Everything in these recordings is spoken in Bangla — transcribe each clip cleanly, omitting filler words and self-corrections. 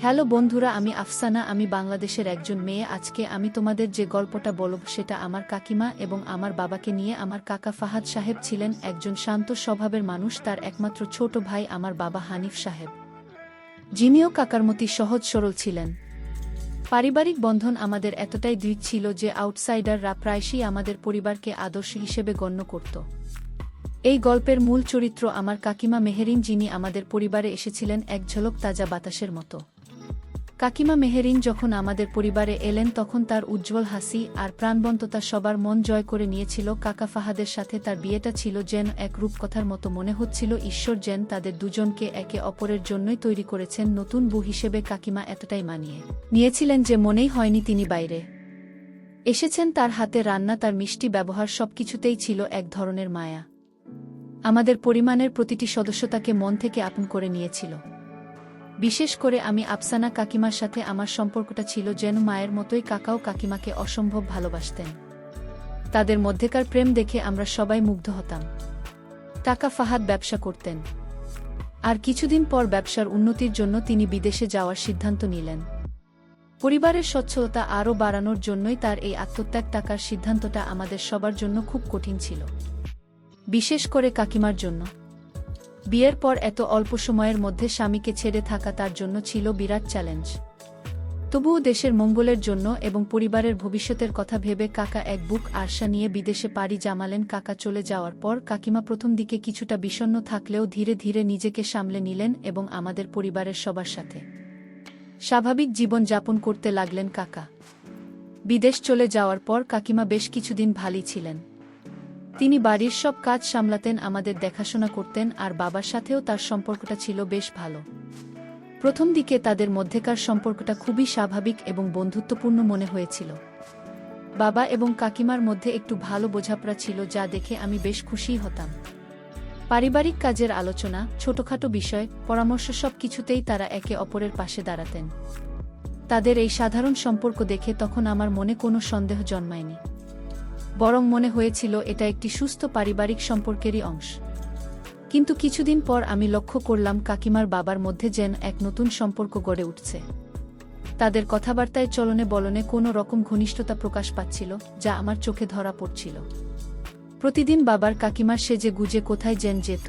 হ্যালো বন্ধুরা, আমি আফসানা। আমি বাংলাদেশের একজন মেয়ে। আজকে আমি তোমাদের যে গল্পটা বলব সেটা আমার কাকিমা এবং আমার বাবাকে নিয়ে। আমার কাকা ফাহাদ সাহেব ছিলেন একজন শান্ত স্বভাবের মানুষ। তার একমাত্র ছোট ভাই আমার বাবা হানিফ সাহেব, যিনিও কাকার মতো সহজ সরল ছিলেন। পারিবারিক বন্ধন আমাদের এতটাই দৃঢ় ছিল যে আউটসাইডাররা প্রায়শই আমাদের পরিবারকে আদর্শ হিসেবে গণ্য করত। এই গল্পের মূল চরিত্র আমার কাকিমা মেহেরিন, যিনি আমাদের পরিবারে এসেছিলেন এক ঝলক তাজা বাতাসের মতো। কাকিমা মেহেরিন যখন আমাদের পরিবারে এলেন তখন তার উজ্জ্বল হাসি আর প্রাণবন্ততা সবার মন জয় করে নিয়েছিল। কাকা ফাহাদের সাথে তার বিয়েটা ছিল যেন এক রূপকথার মতো। মনে হচ্ছিল ঈশ্বর যেন তাদের দুজনকে একে অপরের জন্যই তৈরি করেছেন। নতুন বউ হিসেবে কাকিমা এতটাই মানিয়ে নিয়েছিলেন যে মনেই হয়নি তিনি বাইরে এসেছেন। তার হাতে রান্না, তার মিষ্টি ব্যবহার, সবকিছুতেই ছিল এক ধরনের মায়া। আমাদের পরিবারের প্রতিটি সদস্য তাকে মন থেকে আপন করে নিয়েছিল। বিশেষ করে আমি আফসানা কাকিমার সাথে আমার সম্পর্কটা ছিল যেন মায়ের মতোই। কাকাও কাকিমাকে অসম্ভব ভালোবাসতেন। তাদের মধ্যেকার প্রেম দেখে আমরা সবাই মুগ্ধ হতাম। কাকা ফাহাদ ব্যবসা করতেন, আর কিছুদিন পর ব্যবসার উন্নতির জন্য তিনি বিদেশে যাওয়ার সিদ্ধান্ত নিলেন। পরিবারের সচ্ছলতা আরও বাড়ানোর জন্যই তার এই আত্মত্যাগ। টাকার সিদ্ধান্তটা আমাদের সবার জন্য খুব কঠিন ছিল, বিশেষ করে কাকিমার জন্য। বিয়ের পর এত অল্প সময়ের মধ্যে স্বামীকে ছেড়ে থাকা তার জন্য ছিল বিরাট চ্যালেঞ্জ। তবুও দেশের মঙ্গলের জন্য এবং পরিবারের ভবিষ্যতের কথা ভেবে কাকা এক বুক আশা নিয়ে বিদেশে পাড়ি জমালেন। কাকা চলে যাওয়ার পর কাকিমা প্রথম দিকে কিছুটা বিষণ্ণ থাকলেও ধীরে ধীরে নিজেকে সামলে নিলেন এবং আমাদের পরিবারের সবার সাথে স্বাভাবিক জীবন যাপন করতে লাগলেন। কাকা বিদেশ চলে যাওয়ার পর কাকিমা বেশ কিছুদিন ভালোই ছিলেন। তিনি বাড়ির সব কাজ সামলাতেন, আমাদের দেখাশোনা করতেন, আর বাবার সাথেও তার সম্পর্কটা ছিল বেশ ভালো। প্রথম দিকে তাদের মধ্যেকার সম্পর্কটা খুবই স্বাভাবিক এবং বন্ধুত্বপূর্ণ মনে হয়েছিল। বাবা এবং কাকিমার মধ্যে একটু ভালো বোঝাপড়া ছিল, যা দেখে আমি বেশ খুশি হতাম। পারিবারিক কাজের আলোচনা, ছোটখাটো বিষয়, পরামর্শ, সব কিছুতেই তারা একে অপরের পাশে দাঁড়াতেন। তাদের এই সাধারণ সম্পর্ক দেখে তখন আমার মনে কোনো সন্দেহ জন্মায়নি, বরং মনে হয়েছিল এটা একটি সুস্থ পারিবারিক সম্পর্কেরই অংশ। কিন্তু কিছুদিন পর আমি লক্ষ্য করলাম কাকিমার বাবার মধ্যে যেন এক নতুন সম্পর্ক গড়ে উঠছে। তাদের কথাবার্তায়, চলনে বলনে কোনো রকম ঘনিষ্ঠতা প্রকাশ পাচ্ছিল, যা আমার চোখে ধরা পড়ছিল। প্রতিদিন বাবার কাকিমার সেজে গুজে কোথায় যেন যেত।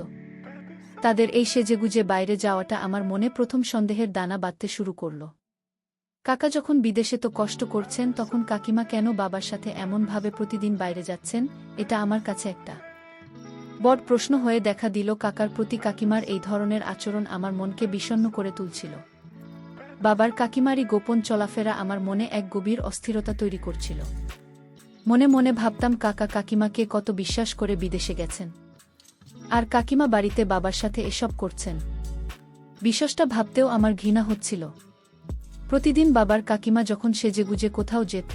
তাদের এই সেজেগুজে বাইরে যাওয়াটা আমার মনে প্রথম সন্দেহের দানা বাঁধতে শুরু করল। কাকা যখন বিদেশে তো কষ্ট করছেন, তখন কাকিমা কেন বাবার সাথে এমনভাবে প্রতিদিন বাইরে যাচ্ছেন? এটা আমার কাছে একটা বড় প্রশ্ন হয়ে দেখা দিল। কাকার প্রতি কাকিমার এই ধরনের আচরণ আমার মনকে বিষণ্ণ করে তুলছিল। বাবার কাকিমারই গোপন চলাফেরা আমার মনে এক গভীর অস্থিরতা তৈরি করছিল। মনে মনে ভাবতাম, কাকা কাকিমাকে কত বিশ্বাস করে বিদেশে গেছেন, আর কাকিমা বাড়িতে বাবার সাথে এসব করছেন। বিশ্বাসটা ভাবতেও আমার ঘৃণা হচ্ছিল। প্রতিদিন বাবার কাকিমা যখন সেজেগুজে কোথাও যেত,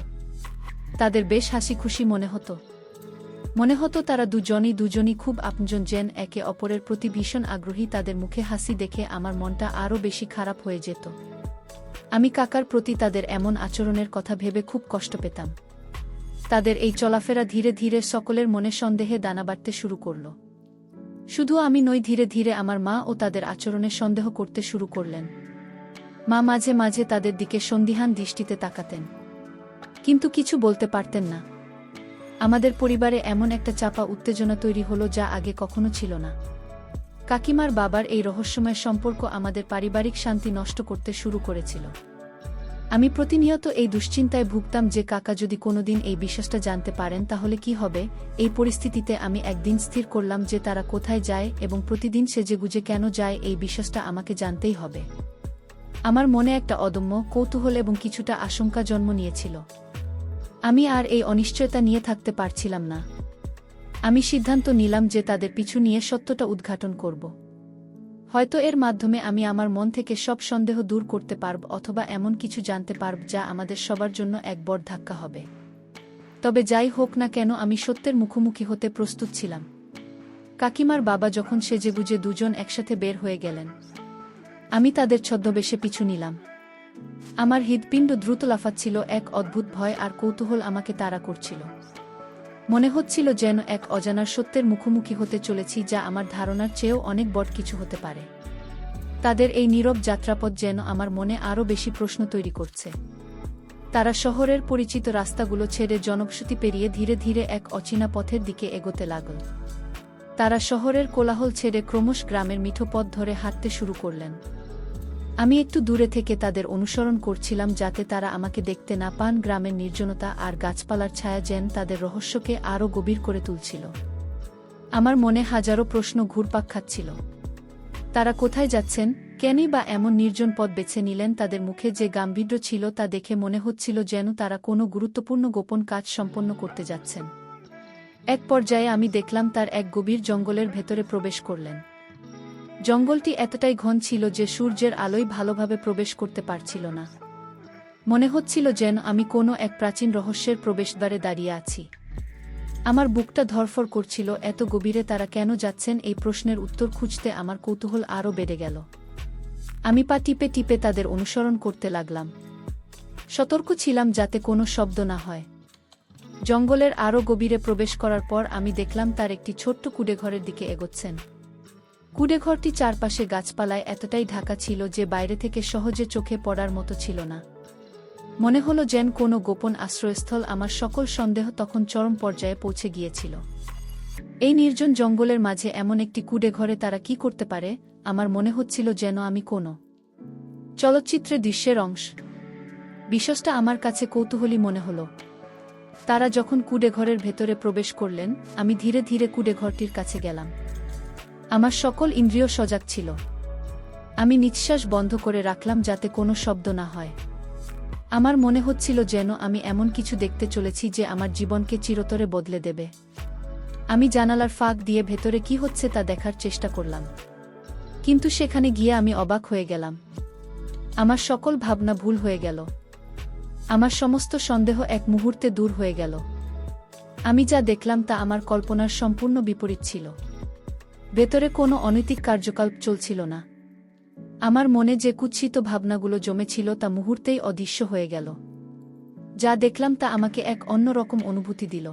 তাদের বেশ হাসি খুশি মনে হতো তারা দুজনই খুব আপনজন, যেন একে অপরের প্রতি ভীষণ আগ্রহী। তাদের মুখে হাসি দেখে আমার মনটা আরও বেশি খারাপ হয়ে যেত। আমি কাকার প্রতি তাদের এমন আচরণের কথা ভেবে খুব কষ্ট পেতাম। তাদের এই চলাফেরা ধীরে ধীরে সকলের মনে সন্দেহে দানা বাঁধতে শুরু করল। শুধু আমি নই, ধীরে ধীরে আমার মা ও তাদের আচরণে সন্দেহ করতে শুরু করলেন। মা মাঝে মাঝে তাদের দিকে সন্দিহান দৃষ্টিতে তাকাতেন, কিন্তু কিছু বলতে পারতেন না। আমাদের পরিবারে এমন একটা চাপা উত্তেজনা তৈরি হলো, যা আগে কখনো ছিল না। কাকিমার বাবার এই রহস্যময় সম্পর্ক আমাদের পারিবারিক শান্তি নষ্ট করতে শুরু করেছিল। আমি প্রতিনিয়ত এই দুশ্চিন্তায় ভুগতাম যে কাকা যদি কোনোদিন এই বিশ্বাসটা জানতে পারেন তাহলে কি হবে। এই পরিস্থিতিতে আমি একদিন স্থির করলাম যে তারা কোথায় যায় এবং প্রতিদিন সেজেগুজে কেন যায়, এই বিশ্বাসটা আমাকে জানতেই হবে। আমার মনে একটা অদম্য কৌতূহল এবং কিছুটা আশঙ্কা জন্ম নিয়েছিল। আমি আর এই অনিশ্চয়তা নিয়ে থাকতে পারছিলাম না। আমি সিদ্ধান্ত নিলাম যে তাদের পিছু নিয়ে সত্যটা উদ্ঘাটন করব। হয়তো এর মাধ্যমে আমি আমার মন থেকে সব সন্দেহ দূর করতে পারব, অথবা এমন কিছু জানতে পারব যা আমাদের সবার জন্য এক বড় ধাক্কা হবে। তবে যাই হোক না কেন, আমি সত্যের মুখোমুখি হতে প্রস্তুত ছিলাম। কাকিমার বাবা যখন সেজেগুজে দুজন একসাথে বের হয়ে গেলেন, আমি তাদের ছদ্মবেশে পিছু নিলাম। আমার হৃৎপিণ্ড দ্রুত লাফাচ্ছিল, এক অদ্ভুত ভয় আর কৌতূহল আমাকে তাড়া করছিল। মনে হচ্ছিল যেন এক অজানার সত্যের মুখোমুখি হতে চলেছি, যা আমার ধারণার চেয়েও অনেক বড় কিছু হতে পারে। তাদের এই নীরব যাত্রাপথ যেন আমার মনে আরও বেশি প্রশ্ন তৈরি করছে। তারা শহরের পরিচিত রাস্তাগুলো ছেড়ে জনবসতি পেরিয়ে ধীরে ধীরে এক অচেনা পথের দিকে এগোতে লাগল। তারা শহরের কোলাহল ছেড়ে ক্রমশ গ্রামের মিঠো পথ ধরে হাঁটতে শুরু করলেন। আমি একটু দূরে থেকে তাদের অনুসরণ করছিলাম যাতে তারা আমাকে দেখতে না পান। গ্রামের নির্জনতা আর গাছপালার ছায়া যেন তাদের রহস্যকে আরও গভীর করে তুলছিল। আমার মনে হাজারো প্রশ্ন ঘুরপাক খাচ্ছিল। তারা কোথায় যাচ্ছেন, কেনই বা এমন নির্জন পথ বেছে নিলেন? তাদের মুখে যে গাম্ভীর্য ছিল তা দেখে মনে হচ্ছিল যেন তারা কোনো গুরুত্বপূর্ণ গোপন কাজ সম্পন্ন করতে যাচ্ছেন। এক পর্যায়ে আমি দেখলাম তার এক গভীর জঙ্গলের ভেতরে প্রবেশ করলেন। জঙ্গলটি এতটাই ঘন ছিল যে সূর্যের আলোয় ভালোভাবে প্রবেশ করতে পারছিল না। মনে হচ্ছিল যেন আমি কোনো এক প্রাচীন রহস্যের প্রবেশদ্বারে দাঁড়িয়ে আছি। আমার বুকটা ধড়ফড় করছিল। এত গভীরে তারা কেন যাচ্ছেন, এই প্রশ্নের উত্তর খুঁজতে আমার কৌতূহল আরও বেড়ে গেল। আমি পা টিপে টিপে তাদের অনুসরণ করতে লাগলাম। সতর্ক ছিলাম যাতে কোনো শব্দ না হয়। জঙ্গলের আরও গভীরে প্রবেশ করার পর আমি দেখলাম তার একটি ছোট্ট কুঁড়েঘরের দিকে এগোচ্ছেন। কুঁড়েঘরটি চারপাশে গাছপালায় এতটাই ঢাকা ছিল যে বাইরে থেকে সহজে চোখে পড়ার মতো ছিল না। মনে হলো যেন কোনো গোপন আশ্রয়স্থল। আমার সকল সন্দেহ তখন চরম পর্যায়ে পৌঁছে গিয়েছিল। এই নির্জন জঙ্গলের মাঝে এমন একটি কুঁড়েঘরে তারা কি করতে পারে? আমার মনে হচ্ছিল যেন আমি কোনো চলচ্চিত্রের দৃশ্যের অংশ। বিষয়টা আমার কাছে কৌতূহলী মনে হলো। তারা যখন কুঁড়েঘরের ভেতরে প্রবেশ করলেন, আমি ধীরে ধীরে কুঁড়েঘরটির কাছে গেলাম। আমার সকল ইন্দ্রিয় সজাগ ছিল। আমি নিঃশ্বাস বন্ধ করে রাখলাম যাতে কোনো শব্দ না হয়। আমার মনে হচ্ছিল যেন আমি এমন কিছু দেখতে চলেছি যে আমার জীবনকে চিরতরে বদলে দেবে। আমি জানালার ফাঁক দিয়ে ভেতরে কি হচ্ছে তা দেখার চেষ্টা করলাম। কিন্তু সেখানে গিয়ে আমি অবাক হয়ে গেলাম। আমার সকল ভাবনা ভুল হয়ে গেল। আমার সমস্ত সন্দেহ এক মুহূর্তে দূর হয়ে গেল। আমি যা দেখলাম তা আমার কল্পনার সম্পূর্ণ বিপরীত ছিল। ভেতরে কোনো অনৈতিক কার্যকলাপ চলছিল না। আমার মনে যে কুৎসিত ভাবনাগুলো জমেছিল তা মুহূর্তেই অদৃশ্য হয়ে গেল। যা দেখলাম তা আমাকে এক অন্যরকম অনুভূতি দিল।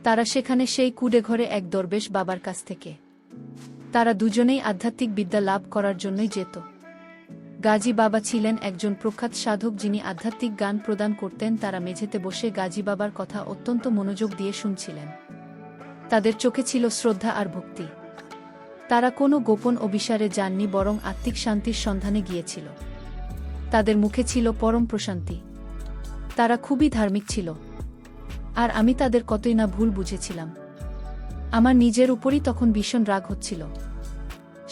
তারা সেখানে সেই কুঁড়েঘরে এক দরবেশ বাবার কাছ থেকে। তারা দুজনেই আধ্যাত্মিক বিদ্যা লাভ করার জন্যই যেত। গাজী বাবা ছিলেন একজন প্রখ্যাত সাধক যিনি আধ্যাত্মিক জ্ঞান প্রদান করতেন। তারা মেঝেতে বসে গাজী বাবার কথা অত্যন্ত মনোযোগ দিয়ে শুনছিলেন। তাদের চোখে ছিল শ্রদ্ধা আর ভক্তি। তারা কোনো গোপন অভিসারে যাননি, বরং আত্মিক শান্তির সন্ধানে গিয়েছিল। তাদের মুখে ছিল পরম প্রশান্তি। তারা খুবই ধার্মিক ছিল। আর আমি তাদের কতই না ভুল বুঝেছিলাম। আমার নিজের উপরই তখন ভীষণ রাগ হচ্ছিল।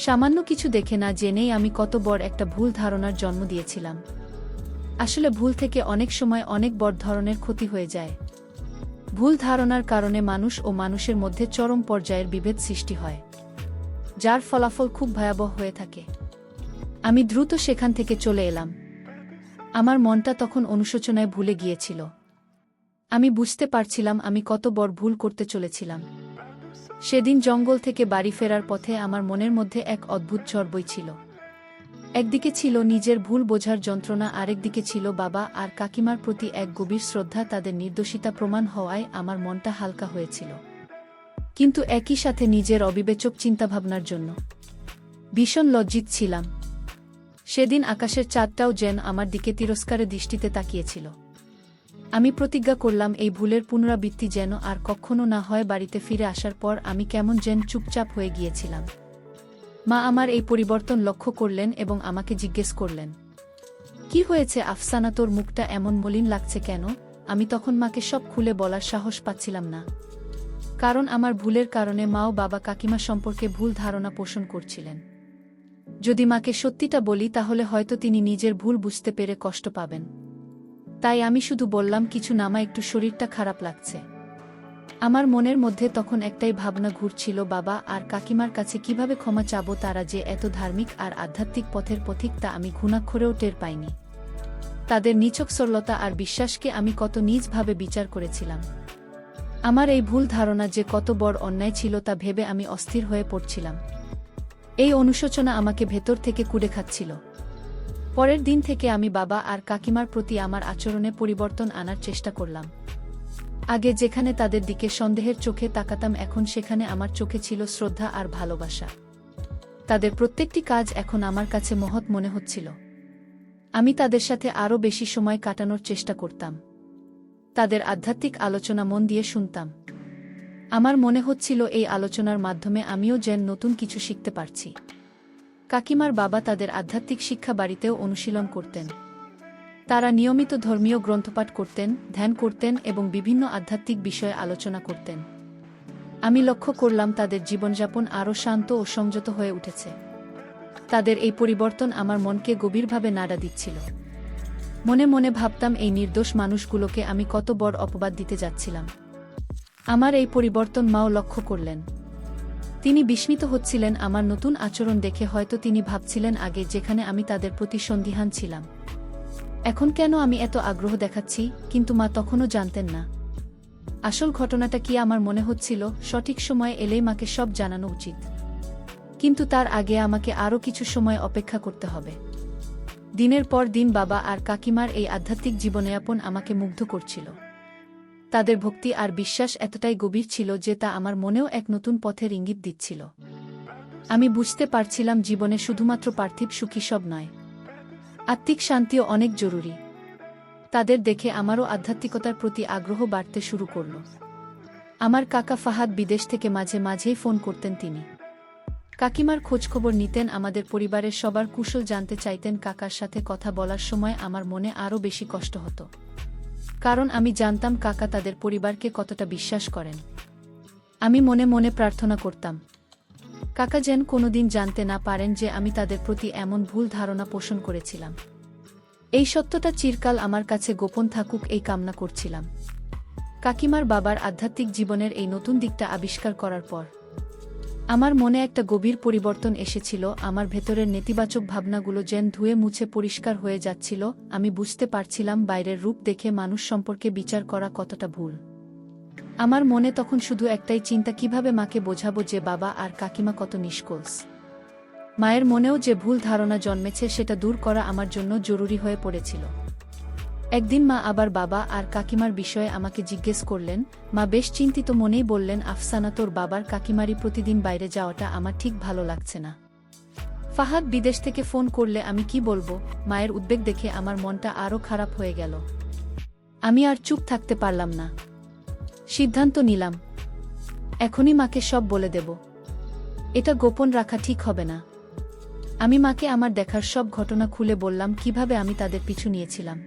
সামান্য কিছু দেখে না জেনেই আমি কত বড় একটা ভুল ধারণার জন্ম দিয়েছিলাম। আসলে ভুল থেকে অনেক সময় অনেক বড় ধরনের ক্ষতি হয়ে যায়। ভুল ধারণার কারণে মানুষ ও মানুষের মধ্যে চরম পর্যায়ের বিভেদ সৃষ্টি হয়, যার ফলাফল খুব ভয়াবহ হয়ে থাকে। আমি দ্রুত সেখান থেকে চলে এলাম। আমার মনটা তখন অনুশোচনায় ভুলে গিয়েছিল। আমি বুঝতে পারছিলাম আমি কত বড় ভুল করতে চলেছিলাম। সেদিন জঙ্গল থেকে বাড়ি ফেরার পথে আমার মনের মধ্যে এক অদ্ভুত ঝড় বইছিল। একদিকে ছিল নিজের ভুল বোঝার যন্ত্রণা, আরেকদিকে ছিল বাবা আর কাকিমার প্রতি এক গভীর শ্রদ্ধা। তাদের নির্দোষিতা প্রমাণ হওয়ায় আমার মনটা হালকা হয়েছিল, কিন্তু একই সাথে নিজের অবিবেচক চিন্তাভাবনার জন্য ভীষণ লজ্জিত ছিলাম। সেদিন আকাশের চাঁদটাও যেন আমার দিকে তিরস্কারের দৃষ্টিতে তাকিয়েছিল। আমি প্রতিজ্ঞা করলাম এই ভুলের পুনরাবৃত্তি যেন আর কখনো না হয়। বাড়িতে ফিরে আসার পর আমি কেমন যেন চুপচাপ হয়ে গিয়েছিলাম। মা আমার এই পরিবর্তন লক্ষ্য করলেন এবং আমাকে জিজ্ঞেস করলেন, কি হয়েছে আফসানা, তোর মুখটা এমন মলিন লাগছে কেন? আমি তখন মাকে সব খুলে বলার সাহস পাচ্ছিলাম না, কারণ আমার ভুলের কারণে মা ও বাবা কাকিমা সম্পর্কে ভুল ধারণা পোষণ করছিলেন। যদি মাকে সত্যিটা বলি তাহলে হয়তো তিনি নিজের ভুল বুঝতে পেরে কষ্ট পাবেন। তাই আমি শুধু বললাম, কিছু না মা, একটু শরীরটা খারাপ লাগছে। আমার মনের মধ্যে তখন একটাই ভাবনা ঘুরছিল, বাবা আর কাকিমার কাছে কিভাবে ক্ষমা চাবো? তারা যে এত ধার্মিক আর আধ্যাত্মিক পথের পথিক তা আমি ঘুণাক্ষরেও টের পাইনি। তাদের নিছক সরলতা আর বিশ্বাসকে আমি কত নীচভাবে বিচার করেছিলাম। আমার এই ভুল ধারণা যে কত বড় অন্যায় ছিল তা ভেবে আমি অস্থির হয়ে পড়ছিলাম। এই অনুশোচনা আমাকে ভেতর থেকে কুড়ে খাচ্ছিল। পরের দিন থেকে আমি বাবা আর কাকিমার প্রতি আমার আচরণে পরিবর্তন আনার চেষ্টা করলাম। আগে যেখানে তাদের দিকে সন্দেহের চোখে তাকাতাম, এখন সেখানে আমার চোখে ছিল শ্রদ্ধা আর ভালোবাসা। তাদের প্রত্যেকটি কাজ এখন আমার কাছে মহৎ মনে হচ্ছিল। আমি তাদের সাথে আরও বেশি সময় কাটানোর চেষ্টা করতাম। তাদের আধ্যাত্মিক আলোচনা মন দিয়ে শুনতাম। আমার মনে হচ্ছিল এই আলোচনার মাধ্যমে আমিও যেন নতুন কিছু শিখতে পারছি। কাকিমার বাবা তাদের আধ্যাত্মিক শিক্ষা বাড়িতেও অনুশীলন করতেন। তারা নিয়মিত ধর্মীয় গ্রন্থপাঠ করতেন, ধ্যান করতেন এবং বিভিন্ন আধ্যাত্মিক বিষয়ে আলোচনা করতেন। আমি লক্ষ্য করলাম তাদের জীবনযাপন আরও শান্ত ও সংযত হয়ে উঠেছে। তাদের এই পরিবর্তন আমার মনকে গভীরভাবে নাড়া দিচ্ছিল। মনে মনে ভাবতাম, এই নির্দোষ মানুষগুলোকে আমি কত বড় অপবাদ দিতে যাচ্ছিলাম। আমার এই পরিবর্তন মাও লক্ষ্য করলেন। তিনি বিস্মিত হচ্ছিলেন আমার নতুন আচরণ দেখে। হয়তো তিনি ভাবছিলেন, আগে যেখানে আমি তাদের প্রতি সন্দিহান ছিলাম, এখন কেন আমি এত আগ্রহ দেখাচ্ছি। কিন্তু মা তখনও জানতেন না আসল ঘটনাটা কি। আমার মনে হচ্ছিল সঠিক সময় এলেই মাকে সব জানানো উচিত, কিন্তু তার আগে আমাকে আরও কিছু সময় অপেক্ষা করতে হবে। দিনের পর দিন বাবা আর কাকিমার এই আধ্যাত্মিক জীবনযাপন আমাকে মুগ্ধ করছিল। তাদের ভক্তি আর বিশ্বাস এতটাই গভীর ছিল যে তা আমার মনেও এক নতুন পথের ইঙ্গিত দিচ্ছিল। আমি বুঝতে পারছিলাম জীবনে শুধুমাত্র পার্থিব সুখী সব নয়, আত্মিক শান্তিও অনেক জরুরি। তাদের দেখে আমারও আধ্যাত্মিকতার প্রতি আগ্রহ বাড়তে শুরু করল। আমার কাকা ফাহাদ বিদেশ থেকে মাঝে মাঝেই ফোন করতেন। তিনি কাকিমার খোঁজখবর নিতেন, আমাদের পরিবারের সবার কুশল জানতে চাইতেন। কাকার সাথে কথা বলার সময় আমার মনে আরও বেশি কষ্ট হতো, কারণ আমি জানতাম কাকা তাদের পরিবারকে কতটা বিশ্বাস করেন। আমি মনে মনে প্রার্থনা করতাম, কাকা যেন কোনোদিন জানতে না পারেন যে আমি তাদের প্রতি এমন ভুল ধারণা পোষণ করেছিলাম। এই সত্যটা চিরকাল আমার কাছে গোপন থাকুক, এই কামনা করছিলাম। কাকিমার বাবার আধ্যাত্মিক জীবনের এই নতুন দিকটা আবিষ্কার করার পর আমার মনে একটা গভীর পরিবর্তন এসেছিল। আমার ভেতরের নেতিবাচক ভাবনাগুলো যেন ধুয়ে মুছে পরিষ্কার হয়ে যাচ্ছিল। আমি বুঝতে পারছিলাম বাইরের রূপ দেখে মানুষ সম্পর্কে বিচার করা কতটা ভুল। আমার মনে তখন শুধু একটাই চিন্তা, কিভাবে মাকে বোঝাবো যে বাবা আর কাকিমা কত নিষ্কলস। মায়ের মনেও যে ভুল ধারণা জন্মেছে সেটা দূর করা আমার জন্য জরুরি হয়ে পড়েছিল। একদিন মা আবার বাবা আর কাকিমার বিষয়ে আমাকে জিজ্ঞেস করলেন। মা বেশ চিন্তিত মনেই বললেন, আফসানা, তোর বাবার কাকিমারই প্রতিদিন বাইরে যাওয়াটা আমার ঠিক ভালো লাগছে না। ফাহাদ বিদেশ থেকে ফোন করলে আমি কি বলবো? মায়ের উদ্বেগ দেখে আমার মনটা আরও খারাপ হয়ে গেল। আমি আর চুপ থাকতে পারলাম না। সিদ্ধান্ত নিলাম, এখনই মাকে সব বলে দেব। এটা গোপন রাখা ঠিক হবে না। আমি মাকে আমার দেখার সব ঘটনা খুলে বললাম, কিভাবে আমি তাদের পিছু নিয়েছিলাম,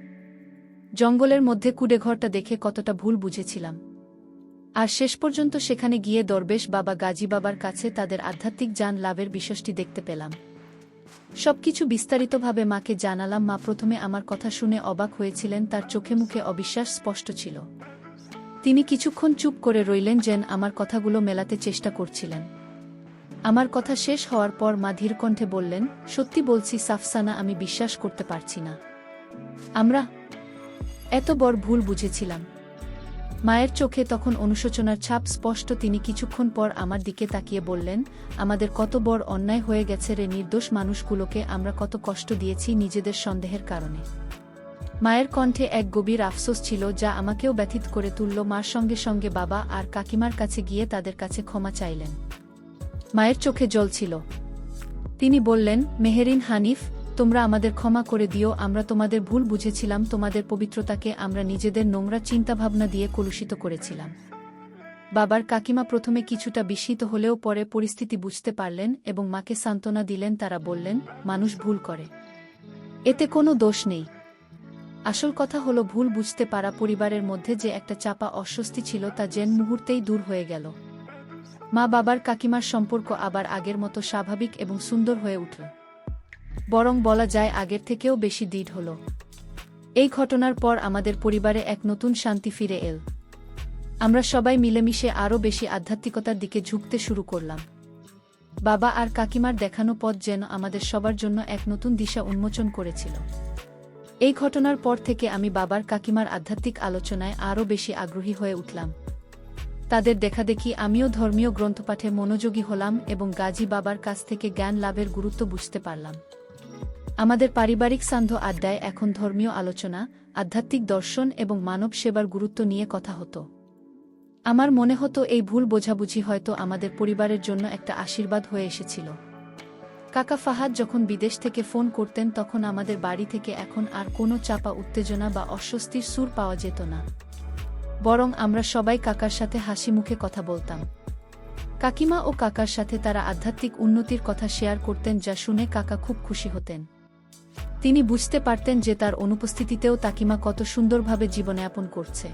জঙ্গলের মধ্যে কুড়েঘরটা দেখে কতটা ভুল বুঝেছিলাম। আর শেষ পর্যন্ত সেখানে গিয়ে দরবেশ বাবা গাজী বাবার কাছে তাদের আধ্যাত্মিক জ্ঞান লাভের বিষয়টি দেখতে পেলাম। সবকিছু বিস্তারিতভাবে মাকে জানালাম। মা প্রথমে আমার কথা শুনে অবাক হয়েছিলেন, তার চোখে মুখে অবিশ্বাস স্পষ্ট ছিল। তিনি কিছুক্ষণ চুপ করে রইলেন, যেন আমার কথাগুলো মেলাতে চেষ্টা করছিলেন। আমার কথা শেষ হওয়ার পর মা ধীর কণ্ঠে বললেন, সত্যি বলছি সাফসানা, আমি বিশ্বাস করতে পারছি না আমরা এত বড় ভুল বুঝেছিলাম। মায়ের চোখে তখন অনুশোচনার ছাপ স্পষ্ট। তিনি কিছুক্ষণ পর আমার দিকে তাকিয়ে বললেন, আমাদের কত বড় অন্যায় হয়ে গেছে রে। নির্দোষ মানুষগুলোকে আমরা কত কষ্ট দিয়েছি নিজেদের সন্দেহের কারণে। মায়ের কণ্ঠে এক গভীর আফসোস ছিল যা আমাকেও ব্যথিত করে তুলল। মার সঙ্গে সঙ্গে বাবা আর কাকিমার কাছে গিয়ে তাদের কাছে ক্ষমা চাইলেন। মায়ের চোখে জল ছিল। তিনি বললেন, মেহেরিন, হানিফ, তোমরা আমাদের ক্ষমা করে দিও। আমরা তোমাদের ভুল বুঝেছিলাম। তোমাদের পবিত্রতাকে আমরা নিজেদের নোংরা চিন্তাভাবনা দিয়ে কলুষিত করেছিলাম। বাবার কাকিমা প্রথমে কিছুটা বিস্মিত হলেও পরে পরিস্থিতি বুঝতে পারলেন এবং মাকে সান্ত্বনা দিলেন। তারা বললেন, মানুষ ভুল করে, এতে কোনো দোষ নেই। আসল কথা হলো, ভুল বুঝতে পারা পরিবারের মধ্যে যে একটা চাপা অস্বস্তি ছিল তা যেন মুহূর্তেই দূর হয়ে গেল। মা বাবার কাকিমার সম্পর্ক আবার আগের মতো স্বাভাবিক এবং সুন্দর হয়ে উঠল। বরং বলা যায় আগের থেকেও বেশি দৃঢ় হল। এই ঘটনার পর আমাদের পরিবারে এক নতুন শান্তি ফিরে এল। আমরা সবাই মিলেমিশে আরও বেশি আধ্যাত্মিকতার দিকে ঝুঁকতে শুরু করলাম। বাবা আর কাকিমার দেখানো পথ যেন আমাদের সবার জন্য এক নতুন দিশা উন্মোচন করেছিল। এই ঘটনার পর থেকে আমি বাবার কাকিমার আধ্যাত্মিক আলোচনায় আরও বেশি আগ্রহী হয়ে উঠলাম। তাদের দেখাদেখি আমিও ধর্মীয় গ্রন্থপাঠে মনোযোগী হলাম এবং গাজী বাবার কাছ থেকে জ্ঞান লাভের গুরুত্ব বুঝতে পারলাম। আমাদের পারিবারিক সান্ধ্য আড্ডায় এখন ধর্মীয় আলোচনা, আধ্যাত্মিক দর্শন এবং মানব সেবার গুরুত্ব নিয়ে কথা হতো। আমার মনে হতো এই ভুল বোঝাবুঝি হয়তো আমাদের পরিবারের জন্য একটা আশীর্বাদ হয়ে এসেছিল। কাকা ফাহাদ যখন বিদেশ থেকে ফোন করতেন তখন আমাদের বাড়ি থেকে এখন আর কোনো চাপা উত্তেজনা বা অস্বস্তির সুর পাওয়া যেত না, বরং আমরা সবাই কাকার সাথে হাসি মুখে কথা বলতাম। কাকিমা ও কাকার সাথে তারা আধ্যাত্মিক উন্নতির কথা শেয়ার করতেন, যা শুনে কাকা খুব খুশি হতেন। তিনি বুঝতে পারতেন যে তার অনুপস্থিতিতেও কাকিমা কত সুন্দরভাবে জীবনযাপন করছে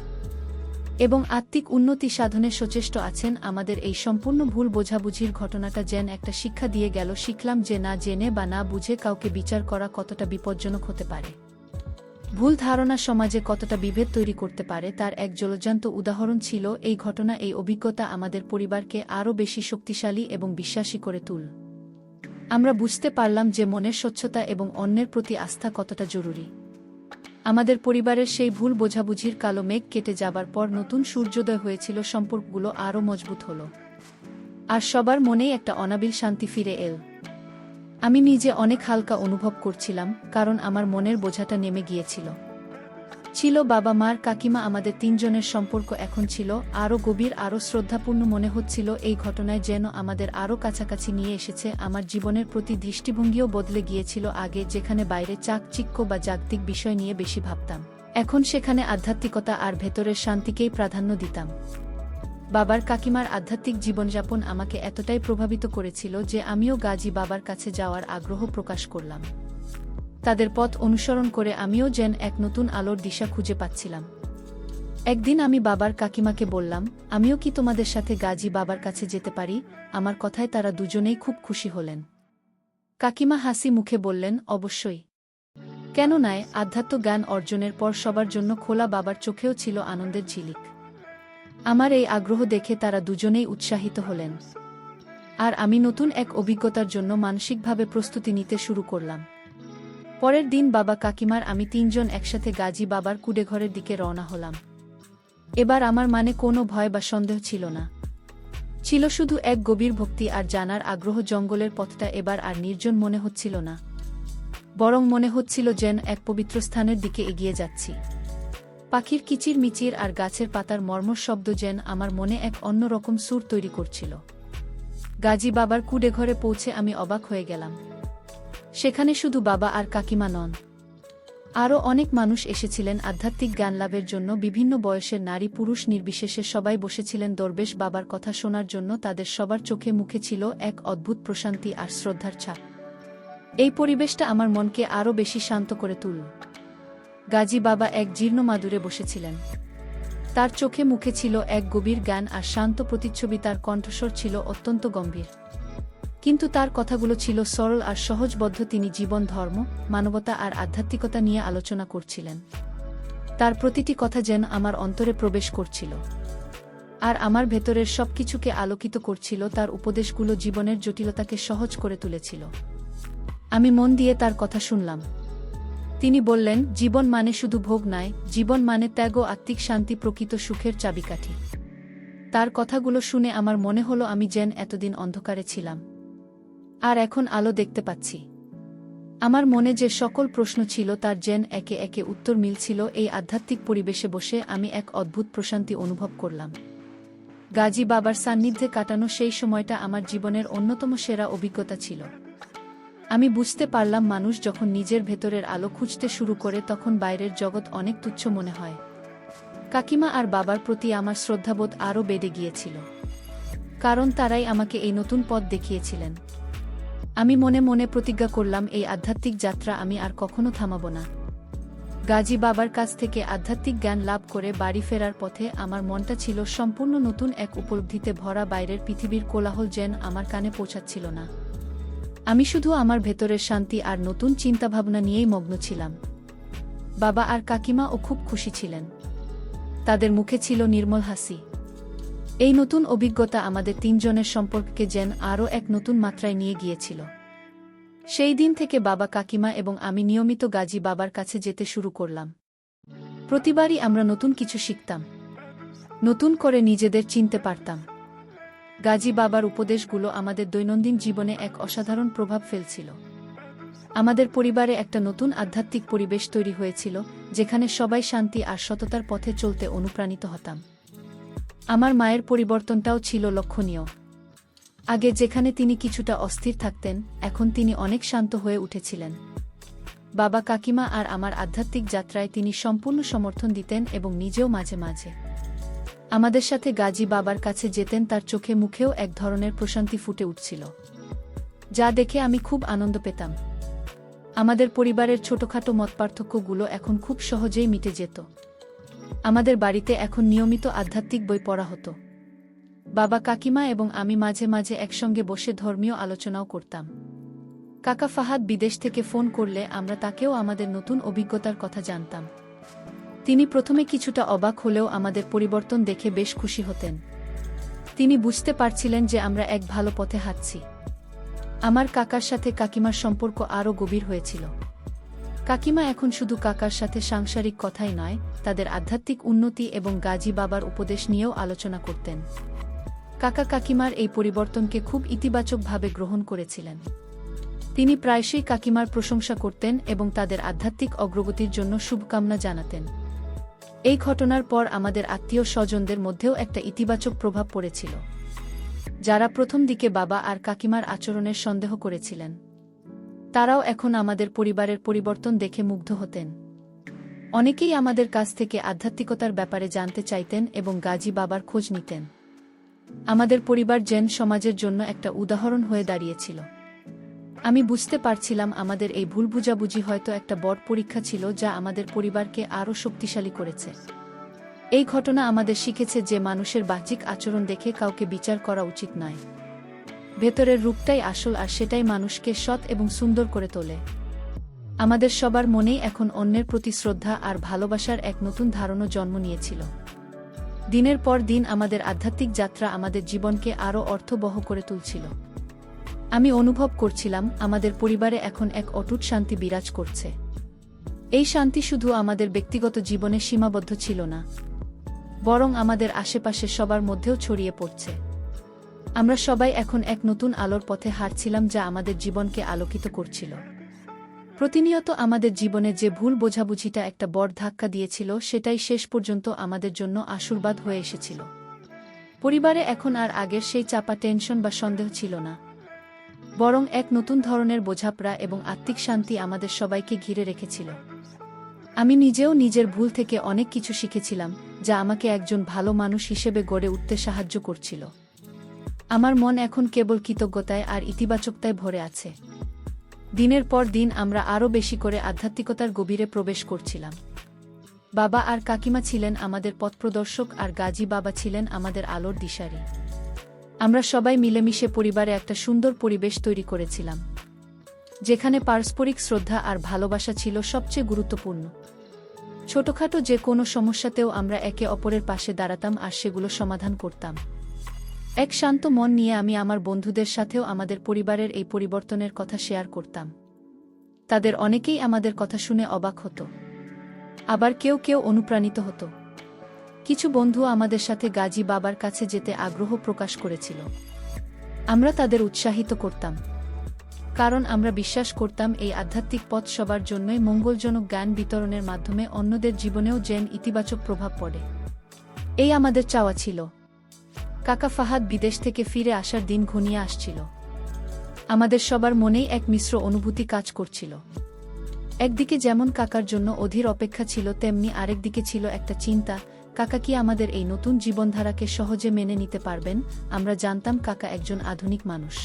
এবং আত্মিক উন্নতি সাধনে সচেষ্ট আছেন। আমাদের এই সম্পূর্ণ ভুল বোঝাবুঝির ঘটনাটা যেন একটা শিক্ষা দিয়ে গেল। শিখলাম যে না জেনে বা না বুঝে কাউকে বিচার করা কতটা বিপজ্জনক হতে পারে। ভুল ধারণা সমাজে কতটা বিভেদ তৈরি করতে পারে তার এক জ্বলজ্যান্ত উদাহরণ ছিল এই ঘটনা। এই অভিজ্ঞতা আমাদের পরিবারকে আরও বেশি শক্তিশালী এবং বিশ্বাসী করে তুল। আমরা বুঝতে পারলাম যে মনের স্বচ্ছতা এবং অন্যের প্রতি আস্থা কতটা জরুরি। আমাদের পরিবারের সেই ভুল বোঝাবুঝির কালো মেঘ কেটে যাবার পর নতুন সূর্যোদয় হয়েছিল, সম্পর্কগুলো আরও মজবুত হল, আর সবার মনেই একটা অনাবিল শান্তি ফিরে এল। আমি নিজে অনেক হালকা অনুভব করছিলাম, কারণ আমার মনের বোঝাটা নেমে গিয়েছিল। বাবা মার কাকিমা আমাদের তিনজনের সম্পর্ক এখন ছিল আরও গভীর, আরও শ্রদ্ধাপূর্ণ। মনে হচ্ছিল এই ঘটনায় যেন আমাদের আরও কাছাকাছি নিয়ে এসেছে। আমার জীবনের প্রতি দৃষ্টিভঙ্গিও বদলে গিয়েছিল। আগে যেখানে বাইরে চাকচিক্য বা জাগতিক বিষয় নিয়ে বেশি ভাবতাম, এখন সেখানে আধ্যাত্মিকতা আর ভেতরের শান্তিকেই প্রাধান্য দিতাম। বাবার কাকিমার আধ্যাত্মিক জীবনযাপন আমাকে এতটাই প্রভাবিত করেছিল যে আমিও গাজী বাবার কাছে যাওয়ার আগ্রহ প্রকাশ করলাম। তাদের পথ অনুসরণ করে আমিও যেন এক নতুন আলোর দিশা খুঁজে পাচ্ছিলাম। একদিন আমি বাবার কাকিমাকে বললাম, আমিও কি তোমাদের সাথে গাজী বাবার কাছে যেতে পারি? আমার কথায় তারা দুজনেই খুব খুশি হলেন। কাকিমা হাসি মুখে বললেন, অবশ্যই, কেন নয়। আধ্যাত্ম জ্ঞান অর্জনের পর সবার জন্য খোলা। বাবার চোখেও ছিল আনন্দের ঝিলিক। আমার এই আগ্রহ দেখে তারা দুজনেই উৎসাহিত হলেন, আর আমি নতুন এক অভিজ্ঞতার জন্য মানসিকভাবে প্রস্তুতি নিতে শুরু করলাম। পরের দিন বাবা কাকিমার আমি তিনজন একসাথে গাজী বাবার কুডেঘরের দিকে রওনা হলাম। এবার আমার মানে কোনো ভয় বা সন্দেহ ছিল না, ছিল শুধু এক গভীর ভক্তি আর জানার আগ্রহ। জঙ্গলের পথটা এবার আর নির্জন মনে হচ্ছিল না, বরং মনে হচ্ছিল যেন এক পবিত্র স্থানের দিকে এগিয়ে যাচ্ছি। পাখির কিচির মিচির আর গাছের পাতার মর্মর শব্দ যেন আমার মনে এক অন্যরকম সুর তৈরি করছিল। গাজী বাবার কুডেঘরে পৌঁছে আমি অবাক হয়ে গেলাম। সেখানে শুধু বাবা আর কাকিমা নন, আরও অনেক মানুষ এসেছিলেন আধ্যাত্মিক জ্ঞান লাভের জন্য। বিভিন্ন বয়সের নারী পুরুষ নির্বিশেষে সবাই বসেছিলেন দরবেশ বাবার কথা শোনার জন্য। তাদের সবার চোখে মুখে ছিল এক অদ্ভুত প্রশান্তি আর শ্রদ্ধার ছাপ। এই পরিবেশটা আমার মনকে আরও বেশি শান্ত করে তুলল। গাজী বাবা এক জীর্ণ মাদুরে বসেছিলেন, তার চোখে মুখে ছিল এক গভীর জ্ঞান আর শান্ত প্রতিচ্ছবি। তার কণ্ঠস্বর ছিল অত্যন্ত গম্ভীর, কিন্তু তার কথাগুলো ছিল সরল আর সহজবদ্ধ। তিনি জীবন, ধর্ম, মানবতা আর আধ্যাত্মিকতা নিয়ে আলোচনা করছিলেন। তার প্রতিটি কথা যেন আমার অন্তরে প্রবেশ করছিল আর আমার ভেতরের সবকিছুকে আলোকিত করছিল। তার উপদেশগুলো জীবনের জটিলতাকে সহজ করে তুলেছিল। আমি মন দিয়ে তার কথা শুনলাম। তিনি বললেন, জীবন মানে শুধু ভোগ নয়, জীবন মানে ত্যাগ ও আত্মিক শান্তি, প্রকৃত সুখের চাবিকাঠি। তার কথাগুলো শুনে আমার মনে হলো আমি যেন এতদিন অন্ধকারে ছিলাম আর এখন আলো দেখতে পাচ্ছি। আমার মনে যে সকল প্রশ্ন ছিল তার যেন একে একে উত্তর মিলছিল। এই আধ্যাত্মিক পরিবেশে বসে আমি এক অদ্ভুত প্রশান্তি অনুভব করলাম। গাজী বাবার সান্নিধ্যে কাটানো সেই সময়টা আমার জীবনের অন্যতম সেরা অভিজ্ঞতা ছিল। আমি বুঝতে পারলাম মানুষ যখন নিজের ভেতরের আলো খুঁজতে শুরু করে তখন বাইরের জগৎ অনেক তুচ্ছ মনে হয়। কাকিমা আর বাবার প্রতি আমার শ্রদ্ধাবোধ আরও বেড়ে গিয়েছিল, কারণ তারাই আমাকে এই নতুন পথ দেখিয়েছিলেন। আমি মনে মনে প্রতিজ্ঞা করলাম, এই আধ্যাত্মিক যাত্রা আমি আর কখনো থামাব না। গাজী বাবার কাছ থেকে আধ্যাত্মিক জ্ঞান লাভ করে বাড়ি ফেরার পথে আমার মনটা ছিল সম্পূর্ণ নতুন এক উপলব্ধিতে ভরা। বাইরের পৃথিবীর কোলাহল যেন আমার কানে পৌঁছাচ্ছিল না। আমি শুধু আমার ভেতরের শান্তি আর নতুন চিন্তাভাবনা নিয়েই মগ্ন ছিলাম। বাবা আর কাকিমাও খুব খুশি ছিলেন, তাদের মুখে ছিল নির্মল হাসি। এই নতুন অভিজ্ঞতা আমাদের তিনজনের সম্পর্ককে যেন আরও এক নতুন মাত্রায় নিয়ে গিয়েছিল। সেই দিন থেকে বাবা, কাকিমা এবং আমি নিয়মিত গাজী বাবার কাছে যেতে শুরু করলাম। প্রতিবারই আমরা নতুন কিছু শিখতাম, নতুন করে নিজেদের চিনতে পারতাম। গাজী বাবার উপদেশগুলো আমাদের দৈনন্দিন জীবনে এক অসাধারণ প্রভাব ফেলছিল। আমাদের পরিবারে একটা নতুন আধ্যাত্মিক পরিবেশ তৈরি হয়েছিল, যেখানে সবাই শান্তি আর সততার পথে চলতে অনুপ্রাণিত হতাম। আমার মায়ের পরিবর্তনটাও ছিল লক্ষণীয়। আগে যেখানে তিনি কিছুটা অস্থির থাকতেন, এখন তিনি অনেক শান্ত হয়ে উঠেছিলেন। বাবা, কাকিমা আর আমার আধ্যাত্মিক যাত্রায় তিনি সম্পূর্ণ সমর্থন দিতেন এবং নিজেও মাঝে মাঝে আমাদের সাথে গাজী বাবার কাছে যেতেন। তার চোখে মুখেও এক ধরনের প্রশান্তি ফুটে উঠছিল, যা দেখে আমি খুব আনন্দ পেতাম। আমাদের পরিবারের ছোটখাটো মতপার্থক্যগুলো এখন খুব সহজেই মিটে যেত। আমাদের বাড়িতে এখন নিয়মিত আধ্যাত্মিক বই পড়া হতো। বাবা, কাকিমা এবং আমি মাঝে মাঝে একসঙ্গে বসে ধর্মীয় আলোচনাও করতাম। কাকা ফাহাদ বিদেশ থেকে ফোন করলে আমরা তাকেও আমাদের নতুন অভিজ্ঞতার কথা জানতাম। তিনি প্রথমে কিছুটা অবাক হলেও আমাদের পরিবর্তন দেখে বেশ খুশি হতেন। তিনি বুঝতে পারছিলেন যে আমরা এক ভালো পথে হাঁটছি। আমার কাকার সাথে কাকিমার সম্পর্ক আরও গভীর হয়েছিল। কাকিমা এখন শুধু কাকার সাথে সাংসারিক কথাই নয়, তাদের আধ্যাত্মিক উন্নতি এবং গাজী বাবার উপদেশ নিয়েও আলোচনা করতেন। কাকা কাকিমার এই পরিবর্তনকে খুব ইতিবাচকভাবে গ্রহণ করেছিলেন। তিনি প্রায়শই কাকিমার প্রশংসা করতেন এবং তাদের আধ্যাত্মিক অগ্রগতির জন্য শুভকামনা জানাতেন। এই ঘটনার পর আমাদের আত্মীয় স্বজনদের মধ্যেও একটা ইতিবাচক প্রভাব পড়েছিল, যারা প্রথম দিকে বাবা আর কাকিমার আচরণের সন্দেহ করেছিলেন। তারাও এখন আমাদের পরিবারের পরিবর্তন দেখে মুগ্ধ হতেন। অনেকেই আমাদের কাছ থেকে আধ্যাত্মিকতার ব্যাপারে জানতে চাইতেন এবং গাজী বাবার খোঁজ নিতেন। আমাদের পরিবার জেন সমাজের জন্য একটা উদাহরণ হয়ে দাঁড়িয়েছিল। আমি বুঝতে পারছিলাম আমাদের এই ভুল বুঝাবুঝি হয়তো একটা বড় পরীক্ষা ছিল, যা আমাদের পরিবারকে আরও শক্তিশালী করেছে। এই ঘটনা আমাদের শিখেছে যে মানুষের বাহ্যিক আচরণ দেখে কাউকে বিচার করা উচিত নয়। ভেতরের রূপটাই আসল, আর সেটাই মানুষকে সৎ এবং সুন্দর করে তোলে। আমাদের সবার মনেই এখন অন্যের প্রতি শ্রদ্ধা আর ভালোবাসার এক নতুন ধারণা জন্ম নিয়েছিল। দিনের পর দিন আমাদের আধ্যাত্মিক যাত্রা আমাদের জীবনকে আরও অর্থবহ করে তুলছিল। আমি অনুভব করছিলাম আমাদের পরিবারে এখন এক অটুট শান্তি বিরাজ করছে। এই শান্তি শুধু আমাদের ব্যক্তিগত জীবনে সীমাবদ্ধ ছিল না, বরং আমাদের আশেপাশে সবার মধ্যেও ছড়িয়ে পড়ছে। আমরা সবাই এখন এক নতুন আলোর পথে হাঁটছিলাম, যা আমাদের জীবনকে আলোকিত করছিল। প্রতিনিয়ত আমাদের জীবনে যে ভুল বোঝাবুঝিটা একটা বড় ধাক্কা দিয়েছিল, সেটাই শেষ পর্যন্ত আমাদের জন্য আশীর্বাদ হয়ে এসেছিল। পরিবারে এখন আর আগের সেই চাপা টেনশন বা সন্দেহ ছিল না, বরং এক নতুন ধরনের বোঝাপড়া এবং আত্মিক শান্তি আমাদের সবাইকে ঘিরে রেখেছিল। আমি নিজেও নিজের ভুল থেকে অনেক কিছু শিখেছিলাম, যা আমাকে একজন ভালো মানুষ হিসেবে গড়ে উঠতে সাহায্য করছিল। আমার মন এখন কেবল কৃতজ্ঞতায় আর ইতিবাচকতায় ভরে আছে। দিনের পর দিন আমরা আরও বেশি করে আধ্যাত্মিকতার গভীরে প্রবেশ করছিলাম। বাবা আর কাকিমা ছিলেন আমাদের পথপ্রদর্শক, আর গাজী বাবা ছিলেন আমাদের আলোর দিশারি। আমরা সবাই মিলেমিশে পরিবারে একটা সুন্দর পরিবেশ তৈরি করেছিলাম, যেখানে পারস্পরিক শ্রদ্ধা আর ভালোবাসা ছিল সবচেয়ে গুরুত্বপূর্ণ। ছোটখাটো যে কোনো সমস্যাতেও আমরা একে অপরের পাশে দাঁড়াতাম আর সেগুলো সমাধান করতাম। এক শান্ত মন নিয়ে আমি আমার বন্ধুদের সাথেও আমাদের পরিবারের এই পরিবর্তনের কথা শেয়ার করতাম। তাদের অনেকেই আমাদের কথা শুনে অবাক হতো, আবার কেউ কেউ অনুপ্রাণিত হতো। কিছু বন্ধু আমাদের সাথে গাজী বাবার কাছে যেতে আগ্রহ প্রকাশ করেছিল। আমরা তাদের উৎসাহিত করতাম, কারণ আমরা বিশ্বাস করতাম এই আধ্যাত্মিক পথ সবার জন্যই মঙ্গলজনক। জ্ঞান বিতরণের মাধ্যমে অন্যদের জীবনেও যেন ইতিবাচক প্রভাব পড়ে, এই আমাদের চাওয়া ছিল। কাকা ফাহাদ বিদেশ থেকে ফিরে আসার দিন ঘনিয়ে আসছিল। আমাদের সবার মনেই এক মিশ্র অনুভূতি কাজ করছিল। একদিকে যেমন কাকার জন্য অধীর অপেক্ষা ছিল, তেমনি আরেকদিকে ছিল একটা চিন্তা, কাকা কি আমাদের এই নতুন জীবনধারাকে সহজে মেনে নিতে পারবেন? আমরা জানতাম কাকা একজন আধুনিক মানুষ,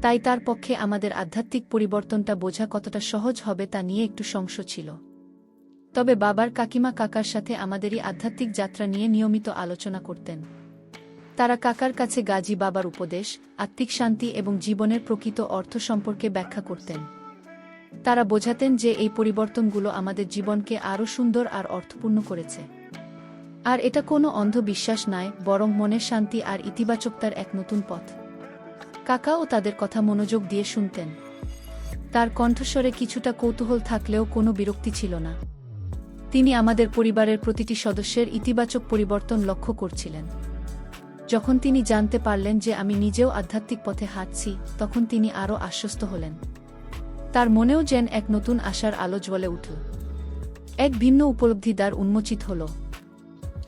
তাই তার পক্ষে আমাদের আধ্যাত্মিক পরিবর্তনটা বোঝা কতটা সহজ হবে তা নিয়ে একটু সংশয় ছিল। তবে বাবার কাকিমা কাকার সাথে আমাদেরই আধ্যাত্মিক যাত্রা নিয়ে নিয়মিত আলোচনা করতেন। তারা কাকার কাছে গাজী বাবার উপদেশ, আত্মিক শান্তি এবং জীবনের প্রকৃত অর্থ সম্পর্কে ব্যাখ্যা করতেন। তারা বোঝাতেন যে এই পরিবর্তনগুলো আমাদের জীবনকে আরও সুন্দর আর অর্থপূর্ণ করেছে। আর এটা কোনো অন্ধবিশ্বাস নয়, বরং মনের শান্তি আর ইতিবাচকতার এক নতুন পথ। কাকাও তাদের কথা মনোযোগ দিয়ে শুনতেন। তার কণ্ঠস্বরে কিছুটা কৌতূহল থাকলেও কোনো বিরক্তি ছিল না। তিনি আমাদের পরিবারের প্রতিটি সদস্যের ইতিবাচক পরিবর্তন লক্ষ্য করছিলেন। যখন তিনি জানতে পারলেন যে আমি নিজেও আধ্যাত্মিক পথে হাঁটছি, তখন তিনি আরও আশ্বস্ত হলেন। তার মনেও যেন এক নতুন আশার আলো জ্বলে উঠল। এক ভিন্ন উপলব্ধি দ্বার উন্মোচিত হল।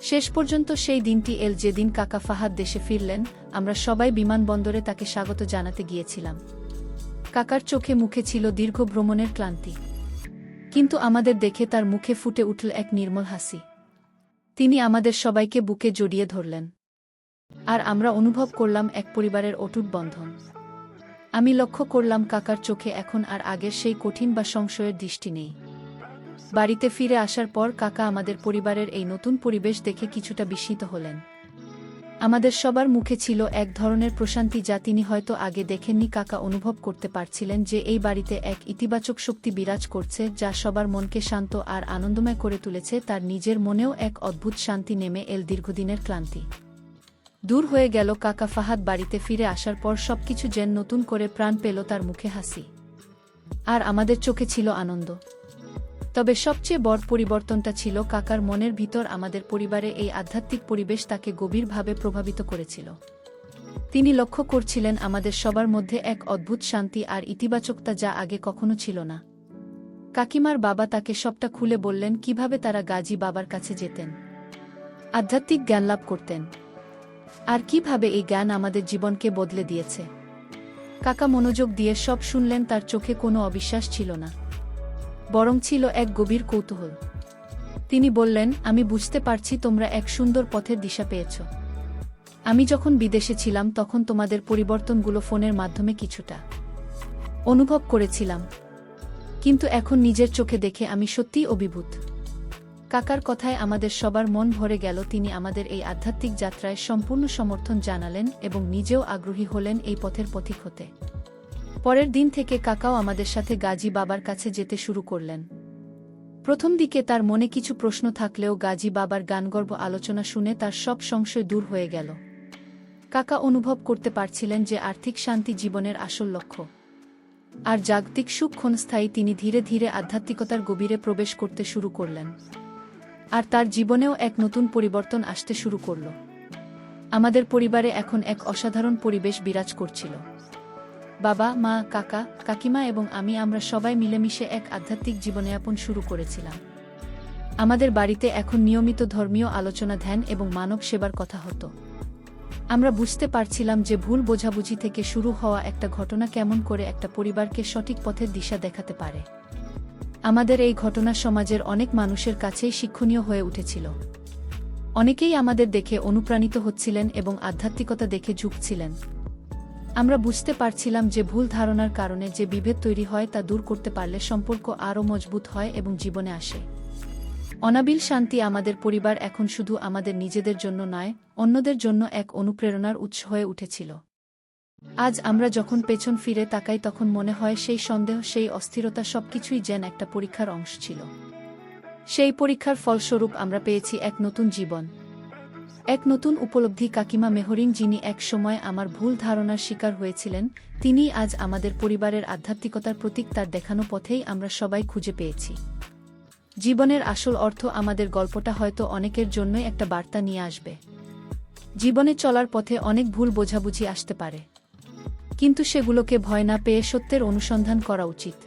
শেষ পর্যন্ত সেই দিনটি এল যেদিন কাকা ফাহাদ দেশে ফিরলেন। আমরা সবাই বিমানবন্দরে তাকে স্বাগত জানাতে গিয়েছিলাম। কাকার চোখে মুখে ছিল দীর্ঘ ভ্রমণের ক্লান্তি, কিন্তু আমাদের দেখে তার মুখে ফুটে উঠল এক নির্মল হাসি। তিনি আমাদের সবাইকে বুকে জড়িয়ে ধরলেন, আর আমরা অনুভব করলাম এক পরিবারের অটুট বন্ধন। আমি লক্ষ্য করলাম কাকার চোখে এখন আর আগের সেই কঠিন বা সংশয়ের দৃষ্টি নেই। বাড়িতে ফিরে আসার পর কাকা আমাদের পরিবারের এই নতুন পরিবেশ দেখে কিছুটা বিস্মিত হলেন। আমাদের সবার মুখে ছিল এক ধরনের প্রশান্তি যা তিনি হয়তো আগে দেখেননি। কাকা অনুভব করতে পারছিলেন যে এই বাড়িতে এক ইতিবাচক শক্তি বিরাজ করছে, যা সবার মনকে শান্ত আর আনন্দময় করে তুলেছে। তার নিজের মনেও এক অদ্ভুত শান্তি নেমে এল। দীর্ঘদিনের ক্লান্তি দূর হয়ে গেল। কাকা ফাহাদ বাড়িতে ফিরে আসার পর সবকিছু যেন নতুন করে প্রাণ পেল। তার মুখে হাসি, আর আমাদের চোখে ছিল আনন্দ। তবে সবচেয়ে বড় পরিবর্তনটা ছিল কাকার মনের ভিতর। আমাদের পরিবারে এই আধ্যাত্মিক পরিবেশ তাকে গভীরভাবে প্রভাবিত করেছিল। তিনি লক্ষ্য করছিলেন আমাদের সবার মধ্যে এক অদ্ভুত শান্তি আর ইতিবাচকতা যা আগে কখনো ছিল না। কাকিমার বাবা তাকে সবটা খুলে বললেন কিভাবে তারা গাজী বাবার কাছে যেতেন, আধ্যাত্মিক জ্ঞান লাভ করতেন, আর কিভাবে এই জ্ঞান আমাদের জীবনকে বদলে দিয়েছে। কাকা মনোযোগ দিয়ে সব শুনলেন। তার চোখে কোনো অবিশ্বাস ছিল না, বরং ছিল এক গভীর কৌতূহল। তিনি বললেন, আমি বুঝতে পারছি তোমরা এক সুন্দর পথের দিশা পেয়েছ। আমি যখন বিদেশে ছিলাম তখন তোমাদের পরিবর্তনগুলো ফোনের মাধ্যমে কিছুটা অনুভব করেছিলাম, কিন্তু এখন নিজের চোখে দেখে আমি সত্যিই অভিভূত। কাকার কথায় আমাদের সবার মন ভরে গেল। তিনি আমাদের এই আধ্যাত্মিক যাত্রায় সম্পূর্ণ সমর্থন জানালেন এবং নিজেও আগ্রহী হলেন এই পথের পথিক হতে। পরের দিন থেকে কাকাও আমাদের সাথে গাজী বাবার কাছে যেতে শুরু করলেন। প্রথম দিকে তার মনে কিছু প্রশ্ন থাকলেও গাজী বাবার গানগর্ভ আলোচনা শুনে তার সব সংশয় দূর হয়ে গেল। কাকা অনুভব করতে পারছিলেন যে আর্থিক শান্তি জীবনের আসল লক্ষ্য, আর জাগতিক সুখ ক্ষণস্থায়ী। তিনি ধীরে ধীরে আধ্যাত্মিকতার গভীরে প্রবেশ করতে শুরু করলেন, আর তার জীবনেও এক নতুন পরিবর্তন আসতে শুরু করল। আমাদের পরিবারে এখন এক অসাধারণ পরিবেশ বিরাজ করছিল। বাবা, মা, কাকা, কাকিমা এবং আমরা সবাই মিলেমিশে এক আধ্যাত্মিক জীবনযাপন শুরু করেছিলাম। আমাদের বাড়িতে এখন নিয়মিত ধর্মীয় আলোচনা, ধ্যান এবং মানব সেবার কথা হতো। আমরা বুঝতে পারছিলাম যে ভুল বোঝাবুঝি থেকে শুরু হওয়া একটা ঘটনা কেমন করে একটা পরিবারকে সঠিক পথের দিশা দেখাতে পারে। আমাদের এই ঘটনা সমাজের অনেক মানুষের কাছেই শিক্ষণীয় হয়ে উঠেছিল। অনেকেই আমাদের দেখে অনুপ্রাণিত হচ্ছিলেন এবং আধ্যাত্মিকতা দেখে ঝুঁকছিলেন। আমরা বুঝতে পারছিলাম যে ভুল ধারণার কারণে যে বিভেদ তৈরি হয় তা দূর করতে পারলে সম্পর্ক আরও মজবুত হয় এবং জীবনে আসে অনাবিল শান্তি। আমাদের পরিবার এখন শুধু আমাদের নিজেদের জন্য নয়, অন্যদের জন্য এক অনুপ্রেরণার উৎস হয়ে উঠেছিল। আজ আমরা যখন পেছন ফিরে তাকাই তখন মনে হয় সেই সন্দেহ, সেই অস্থিরতা সবকিছুই যেন একটা পরীক্ষার অংশ ছিল। সেই পরীক্ষার ফলস্বরূপ আমরা পেয়েছি এক নতুন জীবন, এক নতুন উপলব্ধি। কাকিমা মেহরিং, যিনি এক সময় আমার ভুল ধারণার শিকার হয়েছিলেন, তিনিই আজ আমাদের পরিবারের আধ্যাত্মিকতার প্রতীক। তার দেখানো পথেই আমরা সবাই খুঁজে পেয়েছি জীবনের আসল অর্থ। আমাদের গল্পটা হয়তো অনেকের জন্যই একটা বার্তা নিয়ে আসবে। জীবনে চলার পথে অনেক ভুল বোঝাবুঝি আসতে পারে, কিন্তু সেগুলোকে ভয় না পেয়ে সত্যের অনুসন্ধান করা উচিত।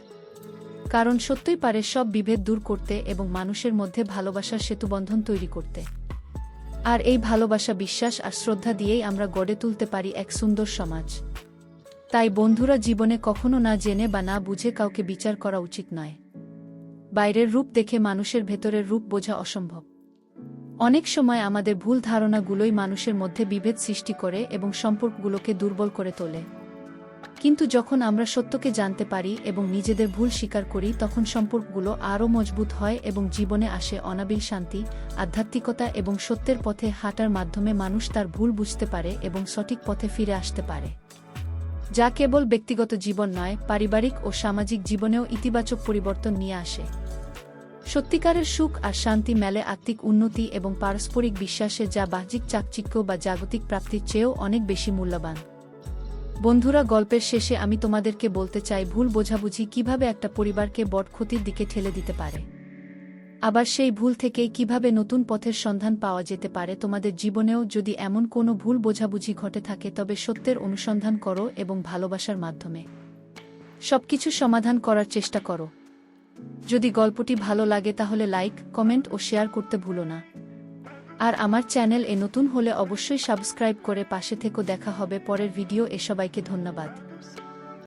কারণ সত্যই পারে সব বিভেদ দূর করতে এবং মানুষের মধ্যে ভালোবাসার সেতুবন্ধন তৈরি করতে। আর এই ভালোবাসা, বিশ্বাস আর শ্রদ্ধা দিয়েই আমরা গড়ে তুলতে পারি এক সুন্দর সমাজ। তাই বন্ধুরা, জীবনে কখনো না জেনে বা না বুঝে কাউকে বিচার করা উচিত নয়। বাইরের রূপ দেখে মানুষের ভেতরের রূপ বোঝা অসম্ভব। অনেক সময় আমাদের ভুল ধারণাগুলোই মানুষের মধ্যে বিভেদ সৃষ্টি করে এবং সম্পর্কগুলোকে দুর্বল করে তোলে। কিন্তু যখন আমরা সত্যকে জানতে পারি এবং নিজেদের ভুল স্বীকার করি, তখন সম্পর্কগুলো আরও মজবুত হয় এবং জীবনে আসে অনাবিল শান্তি। আধ্যাত্মিকতা এবং সত্যের পথে হাঁটার মাধ্যমে মানুষ তার ভুল বুঝতে পারে এবং সঠিক পথে ফিরে আসতে পারে, যা কেবল ব্যক্তিগত জীবন নয়, পারিবারিক ও সামাজিক জীবনেও ইতিবাচক পরিবর্তন নিয়ে আসে। সত্যিকারের সুখ আর শান্তি মেলে আত্মিক উন্নতি এবং পারস্পরিক বিশ্বাসে, যা বাহ্যিক চাকচিক্য বা জাগতিক প্রাপ্তির চেয়েও অনেক বেশি মূল্যবান। বন্ধুরা, গল্পের শেষে আমি তোমাদেরকে বলতে চাই, ভুল বোঝাবুঝি কিভাবে একটা পরিবারকে বড় ক্ষতির দিকে ঠেলে দিতে পারে, আবার সেই ভুল থেকেই কিভাবে নতুন পথের সন্ধান পাওয়া যেতে পারে। তোমাদের জীবনেও যদি এমন কোনো ভুল বোঝাবুঝি ঘটে থাকে, তবে সত্যের অনুসন্ধান করো এবং ভালোবাসার মাধ্যমে সবকিছু সমাধান করার চেষ্টা করো। যদি গল্পটি ভালো লাগে তাহলে লাইক, কমেন্ট ও শেয়ার করতে ভুলো না। আর আমার চ্যানেল এ নতুন হলে অবশ্যই সাবস্ক্রাইব করে পাশে থেকো। দেখা হবে পরের ভিডিও এ। সবাইকে ধন্যবাদ।